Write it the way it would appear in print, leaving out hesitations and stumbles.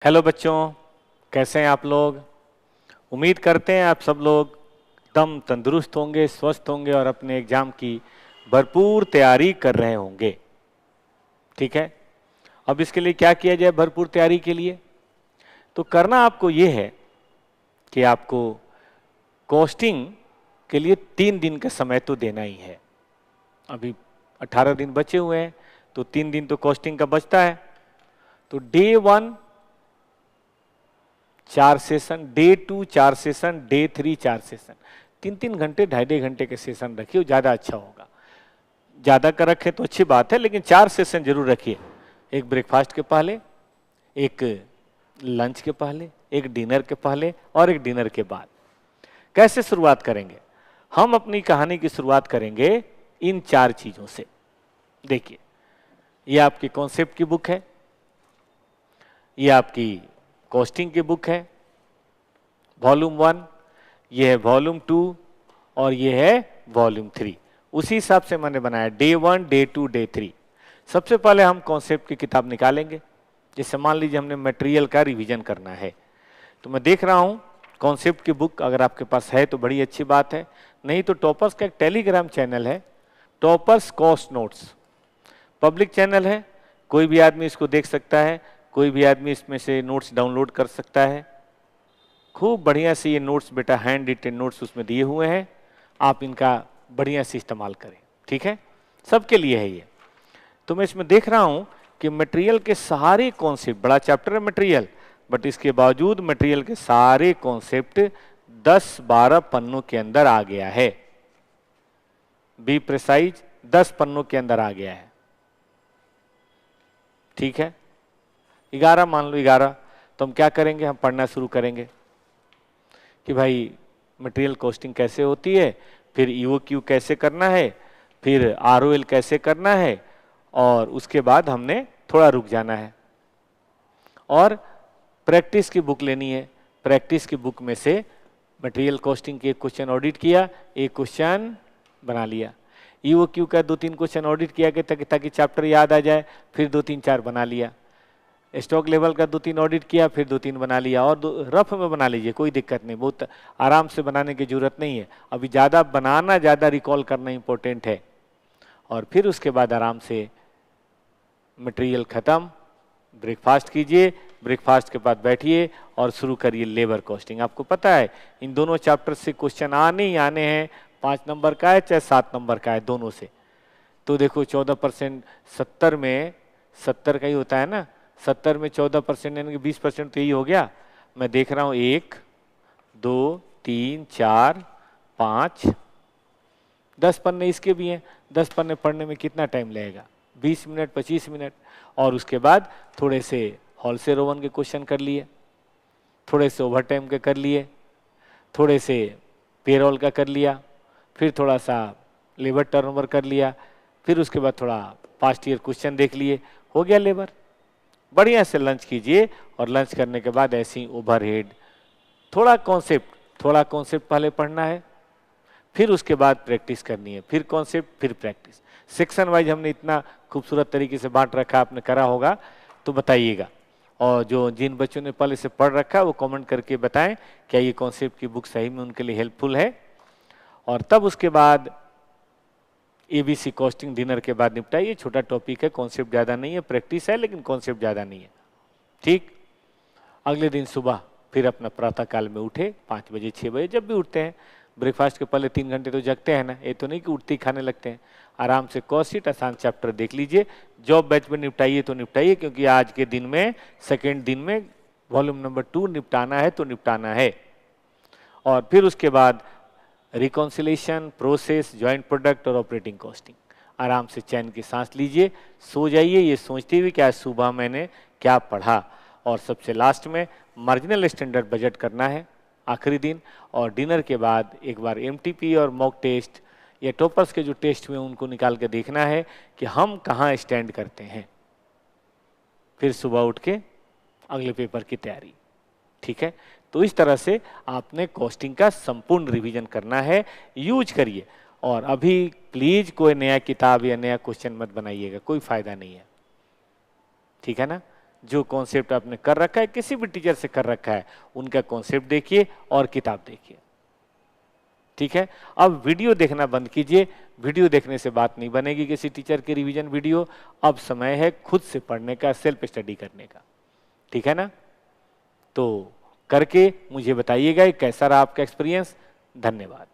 Hello बच्चों, कैसे हैं आप लोग। उम्मीद करते हैं आप सब लोग एकदम तंदुरुस्त होंगे, स्वस्थ होंगे और अपने एग्जाम की भरपूर तैयारी कर रहे होंगे। ठीक है, अब इसके लिए क्या किया जाए भरपूर तैयारी के लिए? तो करना आपको ये है कि आपको कॉस्टिंग के लिए 3 दिन का समय तो देना ही है। अभी 18 दिन बचे हुए हैं, तो 3 दिन तो कॉस्टिंग का बचता है। तो day 1 4 session, day 2 4 session, day 3 4 session, 3-3 घंटे, 2.5 घंटे के सेशन रखिए, ज़्यादा अच्छा होगा। ज़्यादा का रखें तो अच्छी बात है, लेकिन 4 सेशन जरूर रखिए। एक ब्रेकफास्ट के पहले, एक लंच के पहले, एक डिनर के पहले और एक डिनर के बाद। कैसे शुरुआत करेंगे? हम अपनी कहानी की शुरुआत करेंगे इन 4 चीज़ों से। देखिए, ये आपकी कॉन्सेप्ट की बुक है, ये आपकी कॉस्टिंग की बुक है वॉल्यूम 1, ये है वॉल्यूम 2 और ये है वॉल्यूम 3। उसी हिसाब से मैंने बनाया डे 1, डे 2, डे 3। सबसे पहले हम कॉन्सेप्ट की किताब निकालेंगे। जैसे मान लीजिए हमने मटेरियल का रिवीजन करना है, तो मैं देख रहा हूं कॉन्सेप्ट की बुक अगर आपके पास है तो बड़ी अच्छी बात है, नहीं तो टॉपर्स का एक टेलीग्राम चैनल है, toppers cost notes, public channel है, कोई भी आदमी इसको देख सकता है, कोई भी आदमी इसमें से नोट्स डाउनलोड कर सकता है। खूब बढ़िया से ये नोट्स बेटा, हैंड रिटेन नोट्स उसमें दिए हुए हैं, आप इनका बढ़िया से इस्तेमाल करें। ठीक है, सबके लिए है ये। तो मैं इसमें देख रहा हूं कि मटेरियल के सारे कॉन्सेप्ट, बड़ा चैप्टर है मटेरियल, बट इसके बावजूद मटेरियल के सारे कॉन्सेप्ट 10-12 पन्नों के अंदर आ गया है। बी प्रिसाइज, 10 पन्नों के अंदर आ गया है। ठीक है, 11 मान लो 11। तो हम क्या करेंगे, हम पढ़ना शुरू करेंगे कि भाई मटेरियल कॉस्टिंग कैसे होती है, फिर ईओक्यू कैसे करना है, फिर आरओएल कैसे करना है, और उसके बाद हमने थोड़ा रुक जाना है और प्रैक्टिस की बुक लेनी है। प्रैक्टिस की बुक में से मटेरियल कॉस्टिंग के एक क्वेश्चन ऑडिट किया, एक क्वेश्चन बना लिया। ईओक्यू का 2-3 क्वेश्चन ऑडिट किया कि ताकि चैप्टर याद आ जाए, फिर 2-3-4 बना लिया। स्टॉक लेवल का 2-3 ऑडिट किया, फिर 2-3 बना लिया, और रफ में बना लीजिए, कोई दिक्कत नहीं, बहुत आराम से बनाने की जरूरत नहीं है। अभी ज़्यादा बनाना, ज़्यादा रिकॉल करना इंपॉर्टेंट है। और फिर उसके बाद आराम से मटेरियल ख़त्म, ब्रेकफास्ट कीजिए, ब्रेकफास्ट के बाद बैठिए और शुरू करिए लेबर कॉस्टिंग। आपको पता है इन दोनों चैप्टर से क्वेश्चन आने ही आने हैं, 5 नंबर का है चाहे 7 नंबर का है, दोनों से। तो देखो 14%, 70 में 70 का ही होता है ना, 70 में 14% यानी कि 20% तो यही हो गया। मैं देख रहा हूँ 1, 2, 3, 4, 5, 10 पन्ने इसके भी हैं। 10 पन्ने पढ़ने में कितना टाइम लगेगा? 20 मिनट, 25 मिनट। और उसके बाद थोड़े से होलसेल रोवन के क्वेश्चन कर लिए, थोड़े से ओवर टाइम के कर लिए, थोड़े से पेरोल का कर लिया, फिर थोड़ा सा लेबर टर्नओवर कर लिया, फिर उसके बाद थोड़ा पास्ट ईयर क्वेश्चन देख लिए, हो गया लेबर। बढ़िया से लंच कीजिए और लंच करने के बाद ऐसे ही ओवरहेड, थोड़ा कॉन्सेप्ट पहले पढ़ना है, फिर उसके बाद प्रैक्टिस करनी है, फिर कॉन्सेप्ट, फिर प्रैक्टिस। सेक्शन वाइज हमने इतना खूबसूरत तरीके से बांट रखा, आपने करा होगा तो बताइएगा। और जो जिन बच्चों ने पहले से पढ़ रखा है वो कमेंट करके बताएं क्या ये कॉन्सेप्ट की बुक सही में उनके लिए हेल्पफुल है। और तब उसके बाद एबीसी कॉस्टिंग डिनर के बाद निपटाइए। छोटा टॉपिक है, कॉन्सेप्ट ज़्यादा नहीं है, प्रैक्टिस है लेकिन कॉन्सेप्ट ज़्यादा नहीं है। ठीक, अगले दिन सुबह फिर अपना प्रातः काल में उठे, 5 बजे 6 बजे जब भी उठते हैं, ब्रेकफास्ट के पहले 3 घंटे तो जगते हैं ना, ये तो नहीं कि उठते ही खाने लगते हैं। आराम से कॉस्ट आसान चैप्टर देख लीजिए, जॉब बैच में निपटाइए तो निपटाइए, क्योंकि आज के दिन में, सेकेंड दिन में वॉल्यूम नंबर 2 निपटाना है तो निपटाना है। और फिर उसके बाद रिकॉन्सिलेशन, प्रोसेस, जॉइंट प्रोडक्ट और ऑपरेटिंग कॉस्टिंग। आराम से चैन की सांस लीजिए, सो जाइए ये सोचते हुए कि आज सुबह मैंने क्या पढ़ा। और सबसे लास्ट में मार्जिनल स्टैंडर्ड बजट करना है आखिरी दिन। और डिनर के बाद एक बार एमटीपी और मॉक टेस्ट या टॉपर्स के जो टेस्ट हुए उनको निकाल के देखना है कि हम कहाँ स्टैंड करते हैं। फिर सुबह उठ के अगले पेपर की तैयारी। ठीक है, तो इस तरह से आपने कॉस्टिंग का संपूर्ण रिवीजन करना है, यूज करिए। और अभी प्लीज कोई नया किताब या नया क्वेश्चन मत बनाइएगा, कोई फायदा नहीं है। ठीक है ना, जो कॉन्सेप्ट आपने कर रखा है, किसी भी टीचर से कर रखा है, उनका कॉन्सेप्ट देखिए और किताब देखिए। ठीक है, अब वीडियो देखना बंद कीजिए। वीडियो देखने से बात नहीं बनेगी किसी टीचर की रिवीजन वीडियो। अब समय है खुद से पढ़ने का, सेल्फ स्टडी करने का। ठीक है ना? तो करके मुझे बताइएगा कैसा रहा आपका एक्सपीरियंस। धन्यवाद।